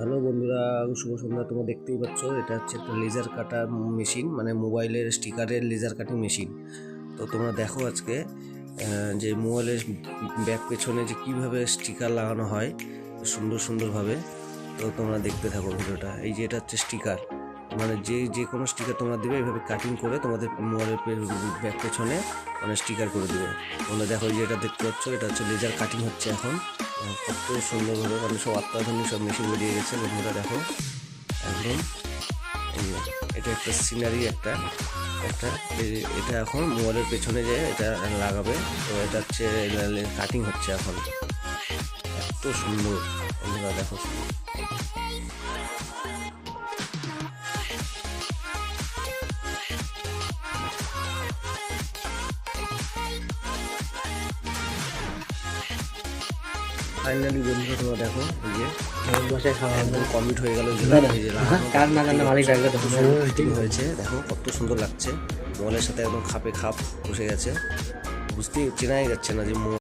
Hello বন্ধুরা, শুভ সন্ধ্যা। তোমরা দেখতেই পাচ্ছ, এটা হচ্ছে একটা লেজার কাটার মেশিন, মানে মোবাইলের স্টিকারের লেজার কাটিং মেশিন। তো তোমরা দেখো আজকে যে মোবাইলের ব্যাক পেছনে যে কীভাবে স্টিকার লাগানো হয় সুন্দরভাবে। তো তোমরা দেখতে থাকো ভিডিওটা। এই যে এটা হচ্ছে স্টিকার, মানে যে কোনো স্টিকার তোমরা দেবে এইভাবে কাটিং করে তোমাদের মোবাইলের ব্যাক পেছনে মানে স্টিকার করে দেবে। তোমরা দেখো, এই যে এটা দেখতে পাচ্ছ, এটা হচ্ছে লেজার কাটিং হচ্ছে এখন। কত সুন্দরভাবে, মানে সব অত্যাধুনিক সব মেশিন বেরিয়ে গেছে বন্ধুরা। দেখো একদম এটা একটা সিনারি, একটা একটা এটা এখন মোবাইলের পেছনে যে এটা লাগাবে। তো এটা হচ্ছে কাটিং হচ্ছে এখন, এত সুন্দর বন্ধুরা। দেখো ফাইনালি বন্ধুরা, তোমরা দেখো এই যে একদম কমপ্লিট হয়ে গেল। হয়েছে দেখো, কত সুন্দর লাগছে। মোবাইলের সাথে একদম খাপে খাপ বসে গেছে, বুঝতেই চেনাই যাচ্ছে না যে